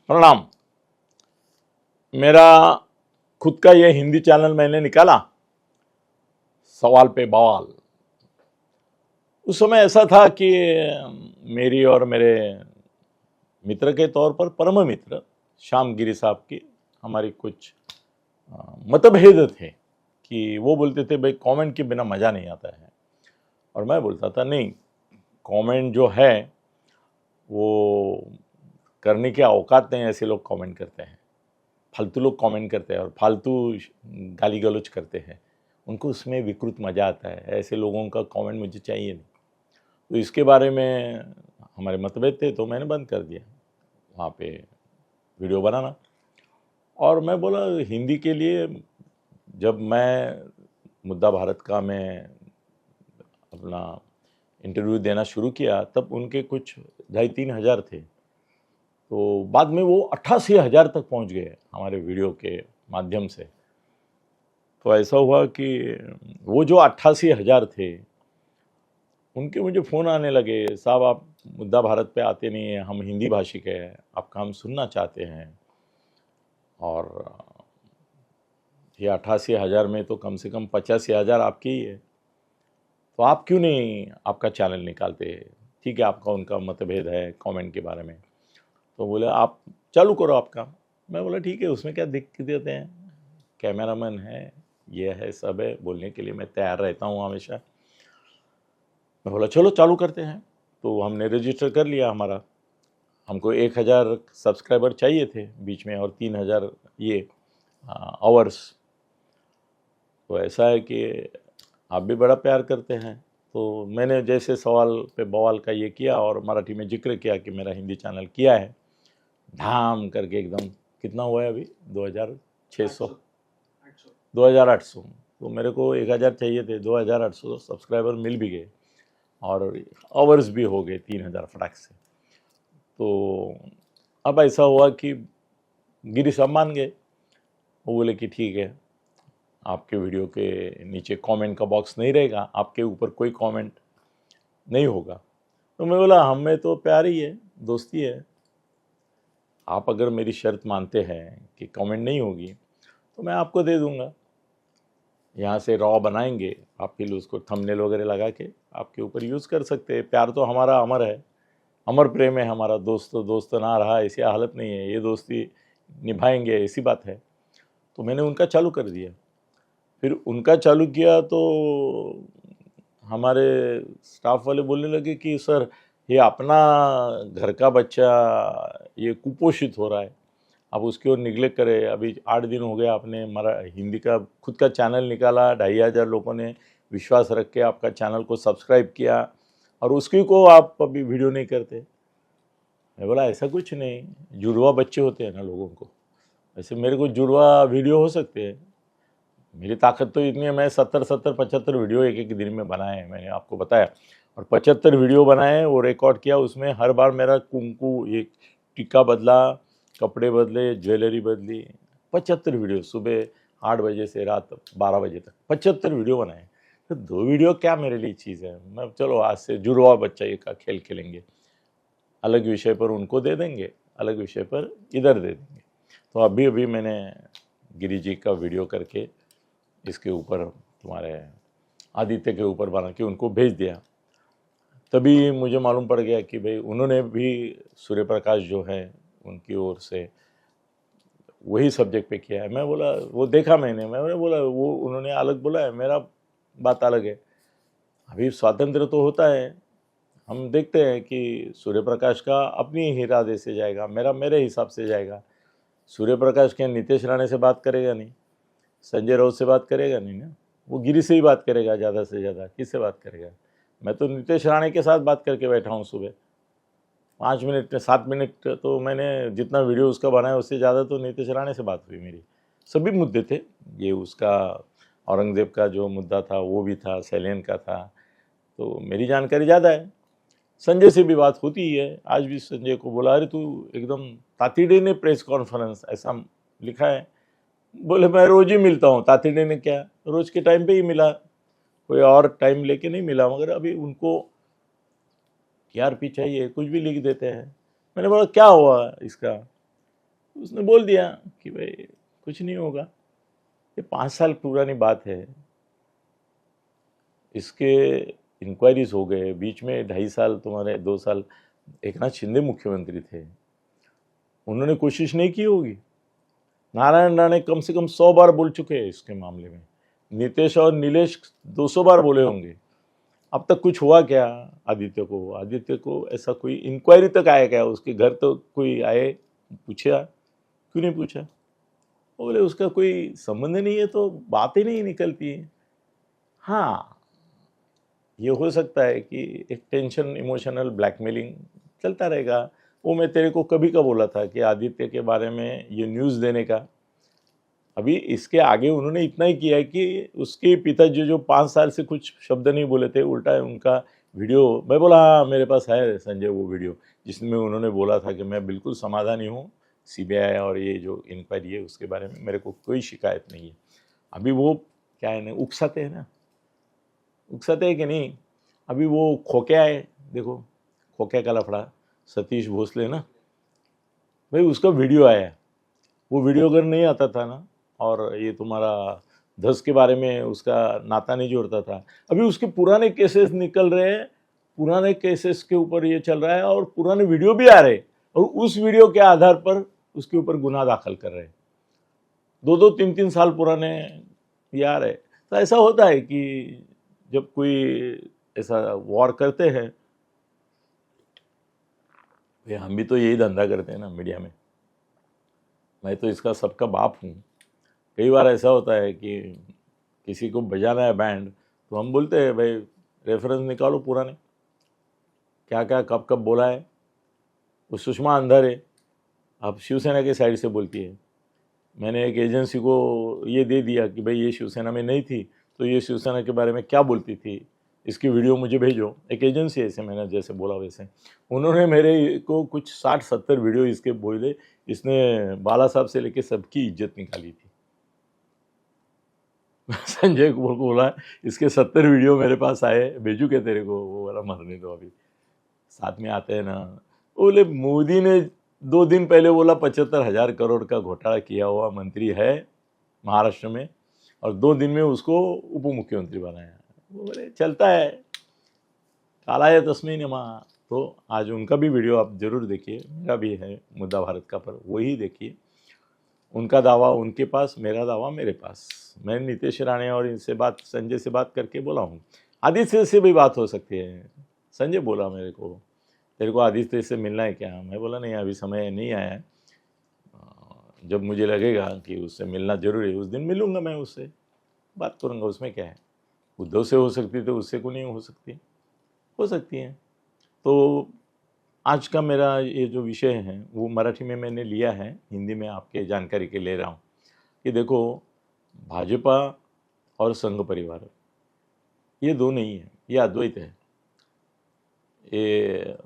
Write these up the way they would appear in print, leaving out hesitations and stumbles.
प्रणाम। मेरा खुद का ये हिंदी चैनल मैंने निकाला, सवाल पे बवाल। उस समय ऐसा था कि मेरी और मेरे मित्र के तौर पर परम मित्र श्याम गिरी साहब की हमारी कुछ मतभेद थे कि वो बोलते थे भाई कमेंट के बिना मज़ा नहीं आता है, और मैं बोलता था नहीं, कमेंट जो है वो करने की औकात नहीं, ऐसे लोग कमेंट करते हैं, फालतू लोग कमेंट करते हैं और फालतू गाली गलौज करते हैं, उनको उसमें विकृत मज़ा आता है, ऐसे लोगों का कमेंट मुझे चाहिए नहीं। तो इसके बारे में हमारे मतभेद थे, तो मैंने बंद कर दिया वहाँ पे वीडियो बनाना। और मैं बोला हिंदी के लिए जब मैं मुद्दा भारत का मैं अपना इंटरव्यू देना शुरू किया, तब उनके कुछ 2,500-3 हज़ार थे, तो बाद में वो 88,000 तक पहुंच गए हमारे वीडियो के माध्यम से। तो ऐसा हुआ कि वो जो 88,000 थे उनके मुझे फ़ोन आने लगे, साहब आप मुद्दा भारत पे आते नहीं हैं, हम हिंदी भाषिक हैं, आपका हम सुनना चाहते हैं, और ये 88,000 में तो कम से कम 85,000 आपके ही है, तो आप क्यों नहीं आपका चैनल निकालते? ठीक है, आपका उनका मतभेद है कमेंट के बारे में, तो बोले आप चालू करो आपका। मैं बोला ठीक है, उसमें क्या दिक्कत है, कैमरामैन है, ये है, सब है, बोलने के लिए मैं तैयार रहता हूँ हमेशा। मैं बोला चलो चालू करते हैं। तो हमने रजिस्टर कर लिया हमारा, हमको 1,000 सब्सक्राइबर चाहिए थे बीच में और 3,000 ये आवर्स। तो ऐसा है कि आप भी बड़ा प्यार करते हैं, तो मैंने जैसे सवाल पे बवाल का ये किया और मराठी में जिक्र किया कि मेरा हिंदी चैनल किया है, धाम करके एकदम कितना हुआ है अभी 2,600 2,800, तो मेरे को 1,000 चाहिए थे, 2,800 सब्सक्राइबर मिल भी गए और आवर्स भी हो गए 3,000 फटाक से। तो अब ऐसा हुआ कि गिरी साहब मान गए, वो बोले कि ठीक है, आपके वीडियो के नीचे कमेंट का बॉक्स नहीं रहेगा, आपके ऊपर कोई कमेंट नहीं होगा। तो मैं बोला हमें तो प्यार ही है, दोस्ती है, आप अगर मेरी शर्त मानते हैं कि कमेंट नहीं होगी तो मैं आपको दे दूंगा, यहाँ से रॉ बनाएंगे, आप फिर उसको थंबनेल वगैरह लगा के आपके ऊपर यूज़ कर सकते हैं। प्यार तो हमारा अमर है, अमर प्रेम है हमारा, दोस्त तो दोस्त ना रहा ऐसी हालत नहीं है, ये दोस्ती निभाएंगे ऐसी बात है। तो मैंने उनका चालू कर दिया। फिर उनका चालू किया तो हमारे स्टाफ वाले बोलने लगे कि सर ये अपना घर का बच्चा ये कुपोषित हो रहा है, आप उसकी ओर निगलेक्ट करें। अभी 8 दिन हो गया आपने हमारा हिंदी का खुद का चैनल निकाला, 2,500 लोगों ने विश्वास रख के आपका चैनल को सब्सक्राइब किया, और उसकी को आप अभी वीडियो नहीं करते। मैं बोला ऐसा कुछ नहीं, जुड़वा बच्चे होते हैं ना लोगों को, ऐसे मेरे को जुड़वा वीडियो हो सकते हैं, मेरी ताकत तो इतनी है, मैं 70-75 वीडियो एक दिन में बनाए हैं, मैंने आपको बताया, और 75 वीडियो बनाए वो रिकॉर्ड किया। उसमें हर बार मेरा कुंकू एक टीका बदला, कपड़े बदले, ज्वेलरी बदली, 75 वीडियो, सुबह 8 बजे से रात 12 बजे तक 75 वीडियो बनाए। तो 2 वीडियो क्या मेरे लिए चीज़ है, मैं चलो आज से जुड़वा बच्चा ये का खेल खेलेंगे, अलग विषय पर उनको दे देंगे, अलग विषय पर इधर दे देंगे। तो अभी अभी मैंने गिरी जी का वीडियो करके इसके ऊपर तुम्हारे आदित्य के ऊपर बना के उनको भेज दिया। तभी मुझे मालूम पड़ गया कि भाई उन्होंने भी सूर्य प्रकाश जो है उनकी ओर से वही सब्जेक्ट पे किया है। मैं बोला वो देखा मैंने बोला वो उन्होंने अलग बोला है, मेरा बात अलग है। अभी स्वातंत्र्य तो होता है, हम देखते हैं कि सूर्य प्रकाश का अपनी ही इरादे से जाएगा, मेरा मेरे हिसाब से जाएगा। सूर्य प्रकाश क्या नीतीश राणे से बात करेगा नहीं, संजय राउत से बात करेगा नहीं ना, वो गिरी से ही बात करेगा ज़्यादा से ज़्यादा, किससे बात करेगा। मैं तो नीतीश राणे के साथ बात करके बैठा हूँ सुबह 5 मिनट 7 मिनट, तो मैंने जितना वीडियो उसका बनाया उससे ज़्यादा तो नीतीश राणे से बात हुई मेरी। सभी मुद्दे थे, ये उसका औरंगज़ेब का जो मुद्दा था वो भी था, सैलियन का था, तो मेरी जानकारी ज़्यादा है। संजय से भी बात होती ही है, आज भी संजय को बोला अरे तू एकदम तातीडे ने प्रेस कॉन्फ्रेंस ऐसा लिखा है, बोले मैं रोज़ ही मिलता हूँ, तातीडे ने क्या रोज़ के टाइम पे ही मिला, कोई और टाइम लेके नहीं मिला, मगर अभी उनको टीआरपी चाहिए, कुछ भी लिख देते हैं। मैंने बोला क्या हुआ इसका, उसने बोल दिया कि भाई कुछ नहीं होगा, ये 5 साल पुरानी बात है, इसके इंक्वायरीज हो गए, बीच में 2.5 साल तुम्हारे 2 साल एकनाथ शिंदे मुख्यमंत्री थे, उन्होंने कोशिश नहीं की होगी। नारायण राणे कम से कम 100 बार बोल चुके हैं इसके मामले में, नीतीश और नीलेश 200 बार बोले होंगे। अब तक कुछ हुआ क्या? आदित्य को ऐसा कोई इंक्वायरी तक आया क्या? उसके घर तो कोई आए, पूछा? क्यों नहीं पूछा? बोले उसका कोई संबंध नहीं है, तो बात ही नहीं निकलती है। हाँ, ये हो सकता है कि एक टेंशन, इमोशनल ब्लैकमेलिंग चलता रहेगा। वो मैं तेरे को कभी का बोला था कि आदित्य के बारे में ये न्यूज़ देने का। अभी इसके आगे उन्होंने इतना ही किया है कि उसके पिताजी जो 5 साल से कुछ शब्द नहीं बोले थे, उल्टा उनका वीडियो, मैं बोला हाँ मेरे पास है संजय वो वीडियो, जिसमें उन्होंने बोला था कि मैं बिल्कुल समाधानी हूँ, सीबीआई और ये जो इंक्वायरी है उसके बारे में मेरे को कोई शिकायत नहीं है। अभी वो क्या है ना, उकसाते हैं ना, उकसाते हैं कि नहीं। अभी वो खोक्या है, देखो खोक्या का लफड़ा सतीश भोसले ना, भाई उसका वीडियो आया है। वो वीडियो अगर नहीं आता था ना, और ये तुम्हारा धस के बारे में उसका नाता नहीं जोड़ता था, अभी उसके पुराने केसेस निकल रहे हैं, पुराने केसेस के ऊपर ये चल रहा है और पुराने वीडियो भी आ रहे हैं, और उस वीडियो के आधार पर उसके ऊपर गुनाह दाखिल कर रहे हैं। 2-2, 3-3 साल पुराने ये आ रहे। तो ऐसा होता है कि जब कोई ऐसा वॉर करते हैं, हम भी तो यही धंधा करते हैं ना मीडिया में, मैं तो इसका सबका बाप हूँ। कई बार ऐसा होता है कि किसी को बजाना है बैंड, तो हम बोलते हैं भाई रेफरेंस निकालो पुराने, क्या क्या कब कब बोला है। वो सुषमा अंदर है, अब शिवसेना के साइड से बोलती है। मैंने एक एजेंसी को ये दे दिया कि भाई ये शिवसेना में नहीं थी, तो ये शिवसेना के बारे में क्या बोलती थी, इसकी वीडियो मुझे भेजो। एक एजेंसी ऐसे, मैंने जैसे बोला वैसे, उन्होंने मेरे को कुछ 60-70 वीडियो इसके बोले, इसने बाला साहब से लेके सबकी इज्जत निकाली थी। संजय को बोला इसके 70 वीडियो मेरे पास आए, भेजू क्या तेरे को? वो वाला मरने दो, अभी साथ में आते हैं ना। बोले मोदी ने 2 दिन पहले बोला 75,000 करोड़ का घोटाला किया हुआ मंत्री है महाराष्ट्र में, और 2 दिन में उसको उप मुख्यमंत्री बनाया। वो बोले चलता है, काला है तस्मी नमा। तो आज उनका भी वीडियो आप जरूर देखिए, मेरा भी है मुद्दा भारत का, पर वही देखिए। उनका दावा उनके पास, मेरा दावा मेरे पास। मैं नीतीश राणे और इनसे बात, संजय से बात करके बोला हूँ, आदित्य से भी बात हो सकती है। संजय बोला मेरे को, तेरे को आदित्य से मिलना है क्या? मैं बोला नहीं, अभी समय नहीं आया है, जब मुझे लगेगा कि उससे मिलना जरूरी है उस दिन मिलूंगा, मैं उससे बात करूंगा, उसमें क्या है। उद्धव से हो सकती तो उससे को नहीं हो सकती, हो सकती है। तो आज का मेरा ये जो विषय है वो मराठी में मैंने लिया है, हिंदी में आपके जानकारी के ले रहा हूँ कि देखो, भाजपा और संघ परिवार ये दो नहीं है, ये अद्वैत है। ये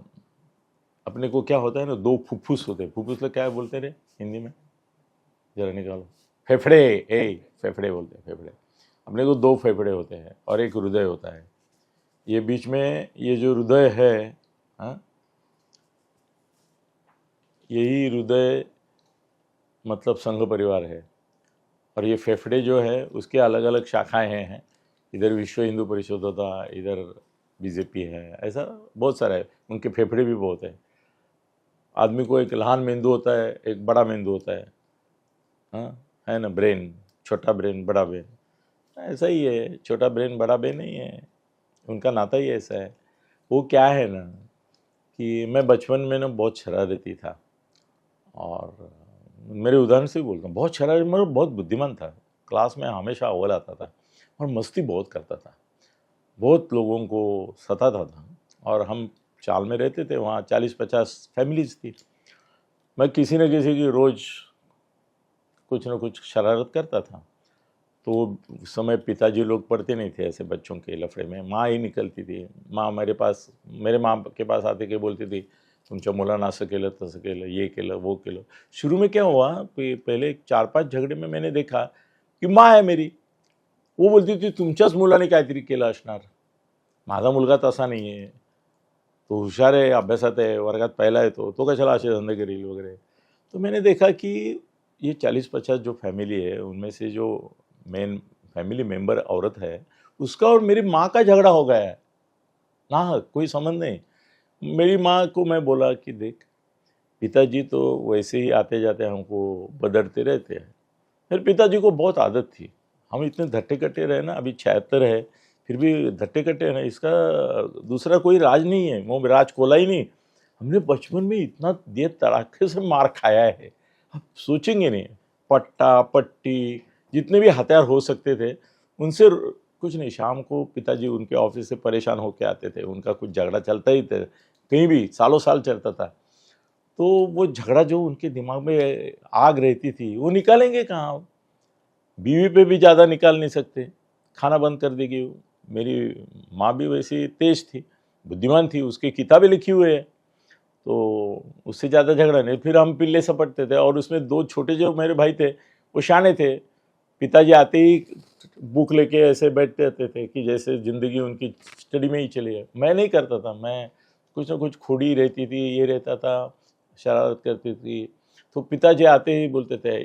अपने को क्या होता है ना, 2 फुफ्फुस होते हैं। फुफ्फुस क्या बोलते हैं रे हिंदी में, जरा निकालो। फेफड़े, फेफड़े बोलते हैं, फेफड़े। अपने को 2 फेफड़े होते हैं और एक हृदय होता है। ये बीच में ये जो हृदय है, हाँ, यही हृदय मतलब संघ परिवार है, और ये फेफड़े जो है उसके अलग अलग शाखाएं हैं। इधर विश्व हिंदू परिषद होता, इधर बीजेपी है, ऐसा बहुत सारा है। उनके फेफड़े भी बहुत है। आदमी को एक लहान मेंदू होता है, एक बड़ा मेंदू होता है, हाँ है ना, ब्रेन, छोटा ब्रेन बड़ा ब्रेन, ऐसा ही है। छोटा ब्रेन बड़ा ब्रेन नहीं है, उनका नाता ही ऐसा है। वो क्या है ना कि मैं बचपन में ना बहुत शरारती था, और मेरे उदाहरण से भी बोलता हूँ, बहुत शरारती, मतलब बहुत बुद्धिमान था। क्लास में हमेशा अव्वल आता था और मस्ती बहुत करता था, बहुत लोगों को सताता था। और हम चाल में रहते थे, वहाँ 40-50 फैमिलीज थी। मैं किसी न किसी की रोज़ कुछ न कुछ शरारत करता था। तो उस समय पिताजी लोग पढ़ते नहीं थे ऐसे बच्चों के लफड़े में, माँ ही निकलती थी। माँ मेरे माँ के पास आते के बोलती थी, तुमच्या मुलांना असं केलं, तसं केलं, ये केलं, वो केलं। शुरू में क्या हुआ, पहले 4-5 झगड़े में मैंने देखा की माँ आहे मेरी, वो बोलती थी तुमच्याच मुलाने काहीतरी केलं असणार, माझा मुलगा तसा नाही आहे, तो हुशार आहे, अभ्यासात आहे, वर्गात पहिला येतो, तो कशाला असे धंदे करील वगैरे। तो मैंने देखा कि ये 40-50 जो फैमिली है उनमें से जो मेन फैमिली मेंबर औरत है उसका और मेरी माँ का झगड़ा हो गया है ना, कोई संबंध नहीं। मेरी माँ को मैं बोला कि देख, पिताजी तो वैसे ही आते जाते हमको बदलते रहते हैं। फिर पिताजी को बहुत आदत थी, हम इतने धट्टे कट्टे रहे ना, अभी 76 है फिर भी धट्टे कट्टे हैं, इसका दूसरा कोई राज नहीं है, वो राज खोला ही नहीं। हमने बचपन में इतना देर तड़ाके से मार खाया है, आप सोचेंगे नहीं। पट्टा पट्टी जितने भी हथियार हो सकते थे उनसे कुछ नहीं। शाम को पिताजी उनके ऑफिस से परेशान होके आते थे, उनका कुछ झगड़ा चलता ही था, कहीं भी सालों साल चलता था। तो वो झगड़ा जो उनके दिमाग में आग रहती थी वो निकालेंगे कहाँ। बीवी पे भी ज़्यादा निकाल नहीं सकते, खाना बंद कर देगी वो। मेरी माँ भी वैसी तेज थी, बुद्धिमान थी, उसकी किताबें लिखी हुई है, तो उससे ज़्यादा झगड़ा नहीं। फिर हम पिल्ले सपटते थे और उसमें 2 छोटे जो मेरे भाई थे वो शाने थे। पिताजी आते ही बुक लेके ऐसे बैठते रहते थे कि जैसे ज़िंदगी उनकी स्टडी में ही चली है। मैं नहीं करता था, मैं कुछ ना कुछ खोड़ी रहती थी, ये रहता था, शरारत करती थी। तो पिताजी आते ही बोलते थे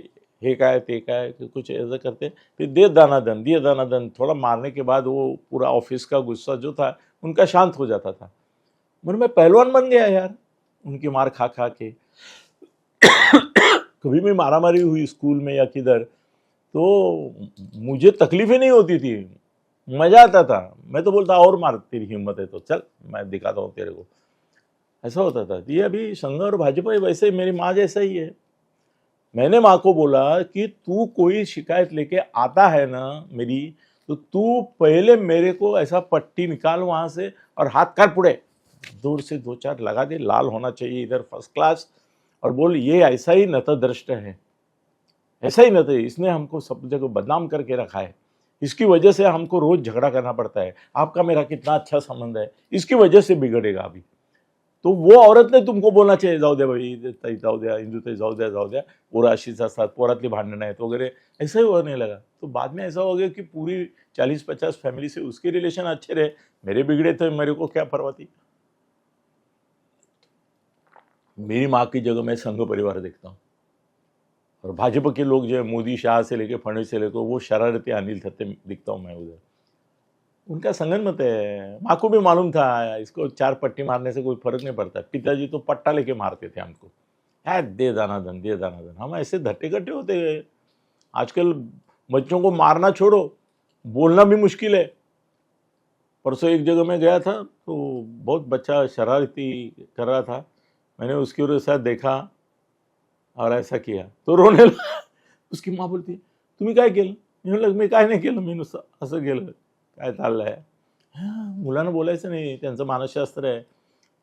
हे काय ते काय, कुछ ऐसा करते। फिर दिए दाना दन, थोड़ा मारने के बाद वो पूरा ऑफिस का गुस्सा जो था उनका शांत हो जाता था। मतलब मैं पहलवान बन गया यार उनकी मार खा खा के। कभी भी मारामारी हुई स्कूल में या किधर तो मुझे तकलीफें नहीं होती थी, मजा आता था। मैं तो बोलता और मार, तेरी हिम्मत है तो चल मैं दिखाता हूँ तेरे को, ऐसा होता था। ये अभी संघ और भाजपा वैसे मेरी माँ जैसा ही है। मैंने माँ को बोला कि तू कोई शिकायत लेके आता है ना मेरी, तो तू पहले मेरे को ऐसा पट्टी निकाल वहां से और हाथ कर पुड़े, दूर से 2-4 लगा दे, लाल होना चाहिए इधर फर्स्ट क्लास, और बोल ये ऐसा ही नतदृष्ट है, ऐसा ही नत, इसने हमको सब जगह बदनाम करके रखा है, इसकी वजह से हमको रोज झगड़ा करना पड़ता है, आपका मेरा कितना अच्छा संबंध है, इसकी वजह से बिगड़ेगा अभी। तो वो औरत ने तुमको बोलना चाहिए जाऊ द्या बाई, ताई जाऊ द्या, इंदुताई जाऊ द्या, पोरं अशीच असतात, पोरातली भांडणं आहेत वगैरे, ऐसा ही होने लगा। तो बाद में ऐसा हो गया कि पूरी 40-50 फैमिली से उसके रिलेशन अच्छे रहे, मेरे बिगड़े थे, मेरे को क्या परवाह थी। मेरी माँ की जगह मैं संघ परिवार देखता हूँ, और भाजपा के लोग जो है मोदी शाह से लेके फडणवीस से लेकर वो शरारती अनिल थत्ते दिखता हूँ मैं उधर, उनका संगनमत है। माँ को भी मालूम था इसको 4 पट्टी मारने से कोई फर्क नहीं पड़ता। पिताजी तो पट्टा लेके मारते थे हमको, है दे दाना दन, दे दाना दन। हम ऐसे धट्टे कट्टे होते गए। आजकल बच्चों को मारना छोड़ो, बोलना भी मुश्किल है। परसों एक जगह में गया था तो बहुत बच्चा शरारती कर रहा था, मैंने उसके साथ देखा और ऐसा किया तो रोने लगा। उसकी माँ बोलती तुम्ही काय केलं? मी म्हणलं मी काय नाही केलं, मी नुसतं असं केलं, काय चाललंय? हाँ, मुलांना बोलायचं नहीं, त्यांचं मानसशास्त्र है,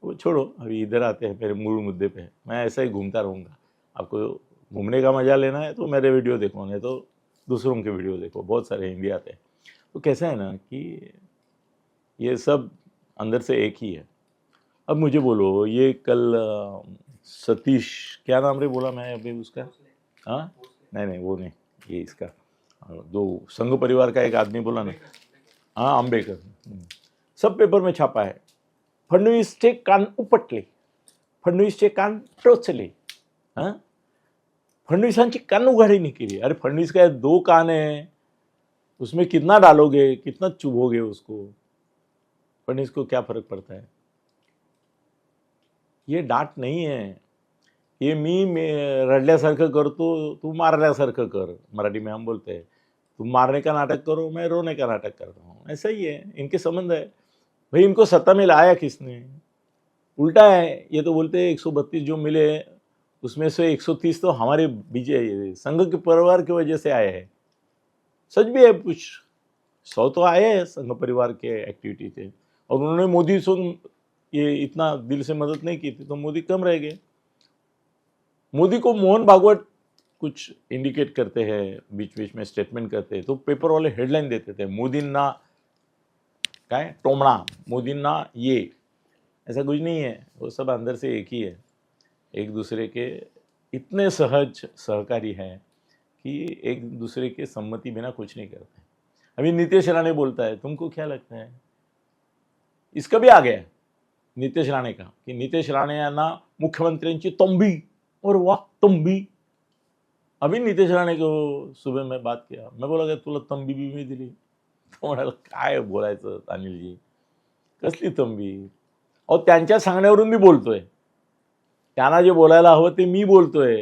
वो छोड़ो, अभी इधर आते हैं मेरे मूल मुद्दे पे। मैं ऐसा ही घूमता रहूँगा। आपको घूमने का मजा लेना है तो मेरे वीडियो देखो, नहीं तो दूसरों के वीडियो देखो, बहुत सारे हिंदी आते हैं। तो कैसा है ना कि ये सब अंदर से एक ही है। अब मुझे बोलो, ये कल सतीश, क्या नाम रे बोला मैं अभी उसका, हाँ नहीं वो नहीं, ये इसका दो संघ परिवार का एक आदमी बोला ना, हाँ आंबेकर, सब पेपर में छापा है, फडणवीसचे कान उपटले, फडणवीसचे कान टोचले, हाँ फडणवीसांची कान उघाड़ी नहीं केली। अरे फडणवीस का 2 कान है, उसमें कितना डालोगे, कितना चुभोगे उसको, फडणवीस को क्या फर्क पड़ता है। ये डाट नहीं है, ये मी रडल्यासारखं करतो, तू मारल्यासारखं कर, मराठी में हम बोलते हैं। तुम मारने का नाटक करो, मैं रोने का नाटक करता हूँ, ऐसा ही है, इनके संबंध है। भाई इनको सत्ता में लाया किसने? उल्टा है, ये तो बोलते हैं 132 जो मिले उसमें से 130 तो हमारे बीजे संघ के परिवार की वजह से आए हैं। सच भी है, कुछ 100 तो आए हैं संघ परिवार के एक्टिविटी से, और उन्होंने मोदी से ये इतना दिल से मदद नहीं की थी तो मोदी कम रह गए। मोदी को मोहन भागवत कुछ इंडिकेट करते हैं, बीच बीच में स्टेटमेंट करते हैं, तो पेपर वाले हेडलाइन देते थे मोदींना काय टोमणा, मोदींना ये, ऐसा कुछ नहीं है, वो सब अंदर से एक ही है, एक दूसरे के इतने सहज सहकारी हैं कि एक दूसरे के सम्मति बिना कुछ नहीं करते। अभी नीतीश राणे बोलता है, तुमको क्या लगता है, इसका भी आ गया नीतीश राणे का, कि नीतीश राणे यांना मुख्यमंत्र्यांची तंबी, और वाह तंबी. अभी नितेश राणे को सुबह मैं बात किया, मैं बोला का तुला तंबी बी मी दिली. तो म्हणाला काय बोलायचं अनिलजी, कसली तंबी. अहो त्यांच्या सांगण्यावरून मी बोलतोय, त्यांना जे बोलायला हवं ते मी बोलतोय.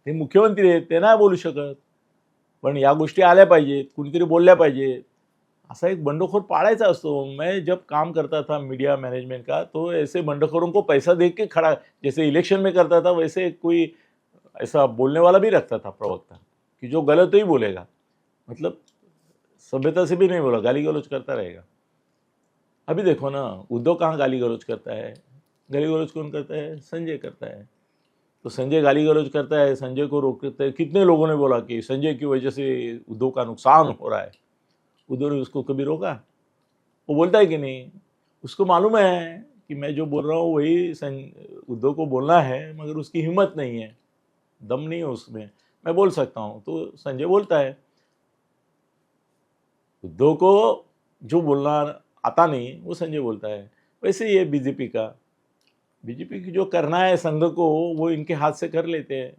ते मुख्यमंत्री आहेत, ते नाही बोलू शकत. पण या गोष्टी आल्या पाहिजेत, कुणीतरी बोलल्या पाहिजेत. असा एक बंडखोर पाळायचा असतो. मैं जब काम करता था मीडिया मैनेजमेंट का, तो ऐसे बंडखोरों को पैसा दे के खड़ा, जैसे इलेक्शन में करता था वैसे कोई ऐसा बोलने वाला भी रखता था प्रवक्ता, कि जो गलत ही बोलेगा, मतलब सभ्यता से भी नहीं बोला, गाली गलौज करता रहेगा. अभी देखो ना, उद्धव कहाँ गाली गलौज करता है. गाली गलौज कौन करता है, संजय करता है. तो संजय गाली गलौज करता है, संजय को रोकते हैं. कितने लोगों ने बोला कि संजय की वजह से उद्धव का नुकसान हो रहा है. उद्धव ने उसको कभी रोका, वो बोलता है कि नहीं. उसको मालूम है कि मैं जो बोल रहा हूँ वही उद्धव को बोलना है, मगर उसकी हिम्मत नहीं है, दम नहीं है उसमें. मैं बोल सकता हूँ, तो संजय बोलता है. उद्धव को जो बोलना आता नहीं वो संजय बोलता है. वैसे ये बीजेपी की जो करना है संघ को, वो इनके हाथ से कर लेते हैं.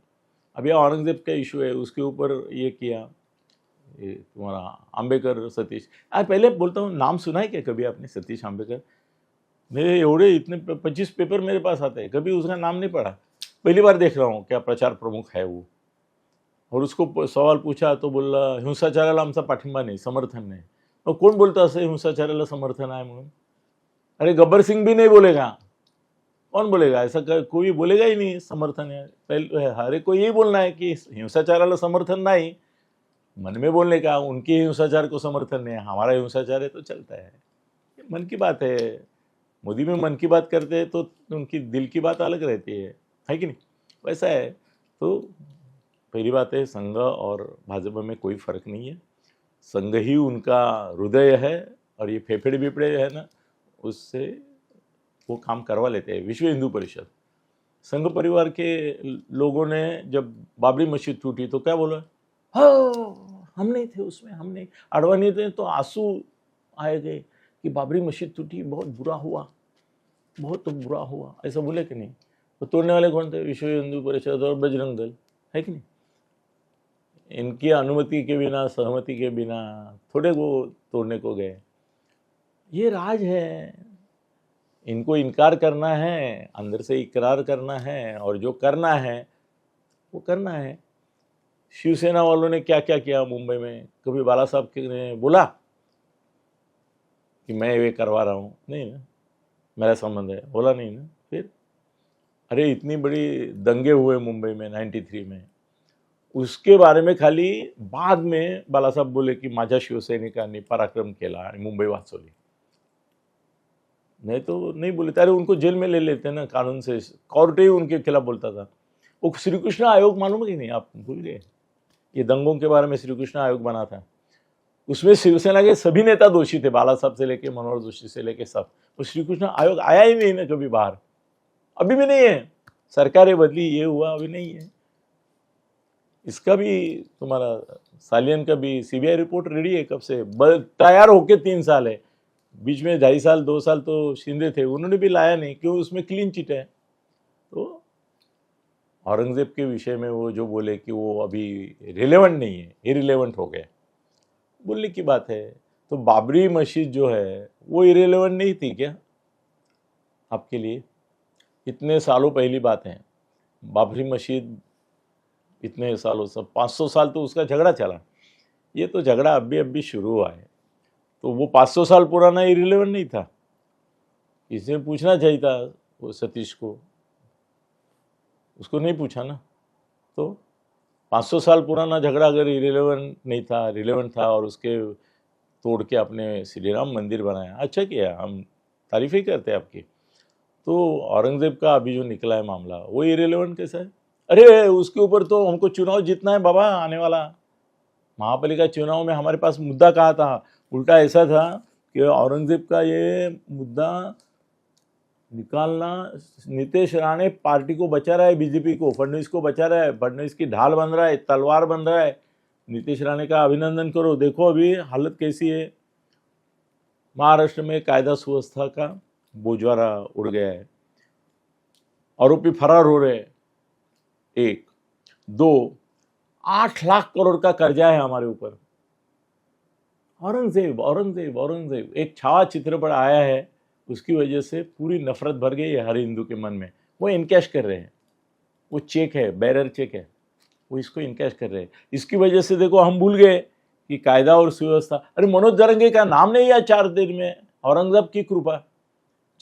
अभी औरंगजेब का इशू है, उसके ऊपर ये किया, ये तुम्हारा आंबेकर सतीश. आज पहले बोलता हूँ, नाम सुना है क्या कभी आपने सतीश आंबेकर? मेरे एवढे इतने 25 पेपर मेरे पास आते हैं, कभी उसका नाम नहीं पढ़ा. पहली बार देख रहा हूँ क्या प्रचार प्रमुख है वो. और उसको सवाल पूछा तो बोलला हिंसाचाराला आमचा पाठिंबा नाही, समर्थन नाही. मग कोण बोलतं असं हिंसाचाराला समर्थन आहे म्हणून? अरे गब्बर सिंह भी नहीं बोलेगा. कौन बोलेगा ऐसा? कोई बोलेगा ही नहीं समर्थन है. पहले हर कोई यही बोलना है कि हिंसाचाराला समर्थन नहीं, मन में बोलने का, उनके हिंसाचार को समर्थन नहीं है, हमारा हिंसाचार है तो चलता है. मन की बात है. मोदी में मन की बात करते हैं तो उनकी दिल की बात अलग रहती है कि नहीं. वैसा है. तो पहली बात है, संघ और भाजपा में कोई फर्क नहीं है. संघ ही उनका हृदय है, और ये फेफड़े बिफड़े है ना, उससे वो काम करवा लेते हैं. विश्व हिंदू परिषद, संघ परिवार के लोगों ने जब बाबरी मस्जिद टूटी तो क्या बोला, हाँ हम नहीं थे उसमें, हम नहीं. आडवाणी थे तो आंसू आए गए कि बाबरी मस्जिद टूटी, बहुत बुरा हुआ, बहुत बुरा हुआ, ऐसा बोले कि नहीं. तो तोड़ने वाले कौन थे? विश्व हिंदू परिषद और बजरंग दल, है कि नहीं. इनकी अनुमति के बिना, सहमति के बिना थोड़े वो तोड़ने को गए. ये राज है. इनको इनकार करना है, अंदर से इकरार करना है, और जो करना है वो करना है. शिवसेना वालों ने क्या क्या किया मुंबई में? कभी बाला साहब ने बोला कि मैं ये करवा रहा हूँ? नहीं ना, मेरा संबंध है, बोला नहीं ना. फिर अरे इतनी बड़ी दंगे हुए मुंबई में 93 में, उसके बारे में खाली बाद में बालासाहेब बोले की माझ्या शिवसैनिकांनी पराक्रम केला आणि मुंबई वाचवली. नहीं तो नहीं बोले. अरे उनको जेल में ले लेते ना कानून से. कोर्ट ही उनके खिलाफ बोलता था. वो श्री कृष्ण आयोग मालूम है कि नहीं, आप भूल गए? ये दंगों के बारे में श्री कृष्ण आयोग बना था. उसमें शिवसेना के सभी नेता दोषी थे, बाला साहब से लेके मनोहर जोशी से लेके सब. वो श्री कृष्ण आयोग आया ही नहीं ना कभी बाहर, अभी भी नहीं है. सरकारें बदली, ये हुआ, अभी नहीं है. इसका भी तुम्हारा सालियन का भी सीबीआई रिपोर्ट रेडी है कब से, तैयार होके 3 साल है. बीच में 2.5 साल 2 साल तो शिंदे थे, उन्होंने भी लाया नहीं, क्यों? उसमें क्लीन चिट है. तो औरंगजेब के विषय में वो जो बोले कि वो अभी रिलेवेंट नहीं है, इरिलेवेंट हो गया, बोलने की बात है. तो बाबरी मस्जिद जो है वो इरिलेवेंट नहीं थी क्या आपके लिए? इतने सालों पहली बात है. बाबरी मस्जिद इतने सालों से 500 साल तो उसका झगड़ा चला. ये तो झगड़ा अभी शुरू हुआ है. तो वो 500 साल पुराना इरिलेवेंट नहीं था. इसे पूछना चाहिए था वो सतीश को, उसको नहीं पूछा ना. तो 500 साल पुराना झगड़ा अगर इरिलेवेंट नहीं था, रिलेवेंट था, और उसके तोड़ के अपने श्री राम मंदिर बनाया, अच्छा किया, हम तारीफ ही करते हैं आपकी. तो औरंगजेब का अभी जो निकला है मामला, वो इरिलेवेंट कैसा है? अरे उसके ऊपर तो हमको चुनाव जीतना है बाबा. आने वाला महापालिका चुनाव में हमारे पास मुद्दा कहा था, उल्टा ऐसा था कि औरंगजेब का ये मुद्दा निकालना, नीतीश राणे पार्टी को बचा रहा है, बीजेपी को, फडणवीस को बचा रहा है, फडणवीस की ढाल बन रहा है, तलवार बन रहा है. नीतीश राणे का अभिनंदन करो. देखो अभी हालत कैसी है. महाराष्ट्र में कायदा सुव्यवस्था का बोझवारा उड़ गया है, आरोपी फरार हो रहे हैं. एक दो, 8 लाख करोड़ का कर्जा है हमारे ऊपर। औरंगजेब औरंगजेब औरंगजेब एक छावा चित्रपट आया है, उसकी वजह से पूरी नफरत भर गई है हर हिंदू के मन में। वो इनकैश कर रहे हैं, वो चेक है, बैरर चेक है, वो इसको इनकैश कर रहे हैं। इसकी वजह से देखो हम भूल गए कि कायदा और सुव्यवस्था। अरे मनोज जरंगे का नाम नहीं है 4 दिन में, औरंगजेब की कृपा।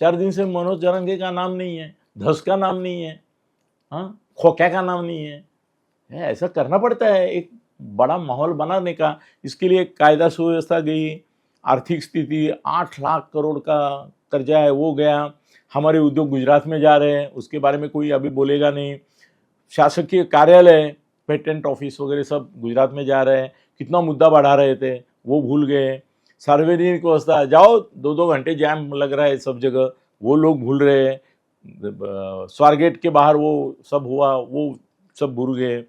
4 दिन से मनोज जरंगे का नाम नहीं है, धस का नाम नहीं है, हाँ, खोक्या का नाम नहीं है। ऐसा करना पड़ता है एक बड़ा माहौल बनाने का। इसके लिए कायदा सुव्यवस्था गई, आर्थिक स्थिति 8 लाख करोड़ का कर्जा है वो गया। हमारे उद्योग गुजरात में जा रहे हैं, उसके बारे में कोई अभी बोलेगा नहीं। शासकीय कार्यालय, पेटेंट ऑफिस वगैरह सब गुजरात में जा रहे हैं। कितना मुद्दा बढ़ा रहे थे वो भूल गए। सार्वजनिक व्यवस्था, जाओ 2-2 घंटे जैम लग रहा है सब जगह, वो लोग भूल रहे हैं। स्वारगेट के बाहर वो सब हुआ, वो सब भूल गए।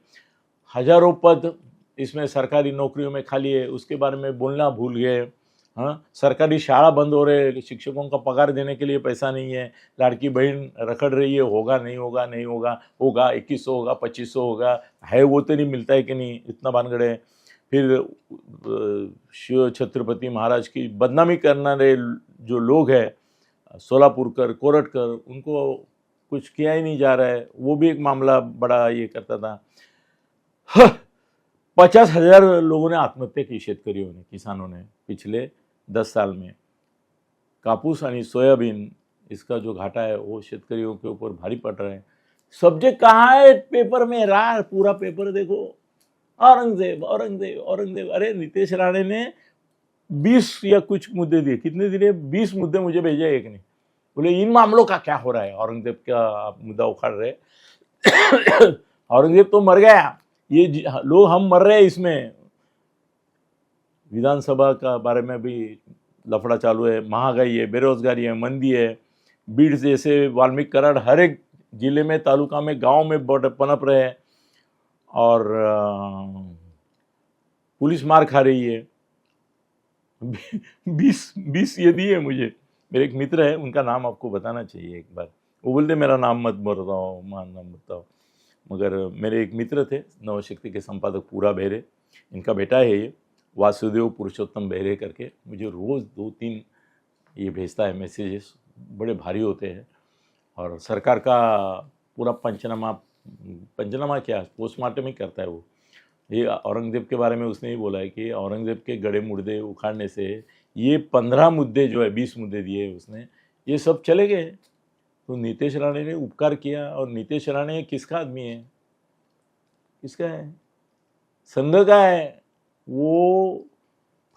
हजारों पद इसमें सरकारी नौकरियों में खाली है, उसके बारे में बोलना भूल गए। हाँ, सरकारी शाला बंद हो रहे, शिक्षकों का पगार देने के लिए पैसा नहीं है। लाड़की बहन रखड़ रही है, होगा नहीं होगा, नहीं होगा, होगा 2100 होगा, 2500 होगा, है वो तो नहीं मिलता है कि नहीं, इतना भानगड़ है। फिर शिव छत्रपति महाराज की बदनामी करने जो लोग हैं, सोलापुरकर, कोरटकर, उनको कुछ किया ही नहीं जा रहा है। वो भी एक मामला बड़ा ये करता था। 50,000 लोगों ने आत्महत्या की, शेतकरियों ने, किसानों ने पिछले 10 साल में। कापूस आणि सोयाबीन इसका जो घाटा है वो शेतकरियों के ऊपर भारी पड़ रहा है। सब्जेक्ट कहाँ है पेपर में? रहा पूरा पेपर देखो, औरंगजेब औरंगजेब औरंगजेब। अरे नीतीश राणे ने 20 या कुछ मुद्दे दिए, कितने दिए? 20 मुद्दे मुझे भेजे एक ने, बोले इन मामलों का क्या हो रहा है? औरंगजेब का आप मुद्दा उखाड़ रहे। औरंगजेब तो मर गया, ये लोग हम मर रहे हैं इसमें। विधानसभा का बारे में भी लफड़ा चालू है, महंगाई है, बेरोजगारी है, मंदी है। बीड़ जैसे वाल्मीकि कराड़ हर एक जिले में, तालुका में, गांव में पनप रहे हैं, और पुलिस मार खा रही है। 20 ये दिए मुझे। मेरे एक मित्र है, उनका नाम आपको बताना चाहिए एक बार। वो बोलते मेरा नाम मत बताओ, नाम बताओ, मगर मेरे एक मित्र थे नवशक्ति के संपादक पूरा बेहरे, इनका बेटा है ये वासुदेव पुरुषोत्तम बेहरे करके। मुझे रोज़ 2-3 ये भेजता है मैसेजेस, बड़े भारी होते हैं। और सरकार का पूरा पंचनामा क्या, पोस्टमार्टम ही करता है वो। ये औरंगजेब के बारे में उसने ही बोला है कि औरंगजेब के गड़े मुर्दे उखाड़ने से ये 15 मुद्दे जो है, 20 मुद्दे दिए उसने, ये सब चले गए। तो नीतीश राणे ने उपकार किया। और नीतीश राणे किसका आदमी है? किसका है? संघ का है। वो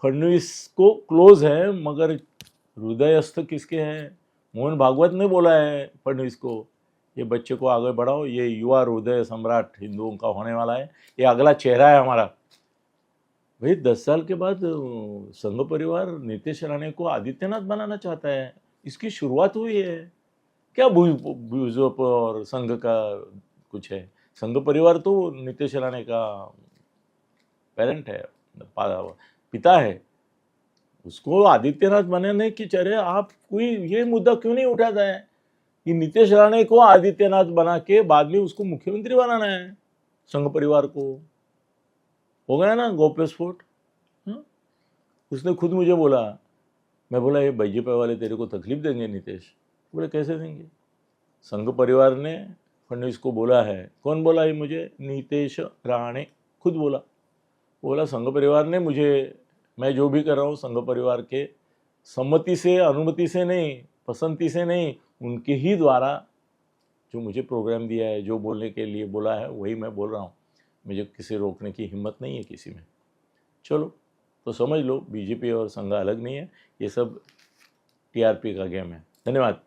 फडणवीस को क्लोज है, मगर हृदयस्थ किसके हैं? मोहन भागवत ने बोला है फडणवीस को, ये बच्चे को आगे बढ़ाओ, ये युवा हृदय सम्राट हिंदुओं का होने वाला है, ये अगला चेहरा है हमारा। भाई 10 साल के बाद संघ परिवार नीतीश राणे को आदित्यनाथ बनाना चाहता है, इसकी शुरुआत हुई है क्या? बीजेपी और संघ का कुछ है? संघ परिवार तो नीतीश राणे का पेरेंट है, पिता है। उसको आदित्यनाथ बनाने की चेहरे आप कोई ये मुद्दा क्यों नहीं उठाता है कि नीतीश राणे को आदित्यनाथ बना के बाद में उसको मुख्यमंत्री बनाना है? संघ परिवार को हो गया ना गौप्य स्फोट। उसने खुद मुझे बोला, मैं बोला ये बीजेपी वाले तेरे को तकलीफ देंगे नीतीश? बोले कैसे देंगे? संघ परिवार ने फडणवीस को बोला है। कौन बोला है मुझे? नीतीश राणे खुद बोला संघ परिवार ने मुझे, मैं जो भी कर रहा हूँ संघ परिवार के सम्मति से, अनुमति से नहीं, पसंदी से नहीं, उनके ही द्वारा जो मुझे प्रोग्राम दिया है, जो बोलने के लिए बोला है वही मैं बोल रहा हूँ। मुझे किसी रोकने की हिम्मत नहीं है किसी में। चलो तो समझ लो बीजेपी और संघ अलग नहीं है, ये सब टीआरपी का गेम है। धन्यवाद।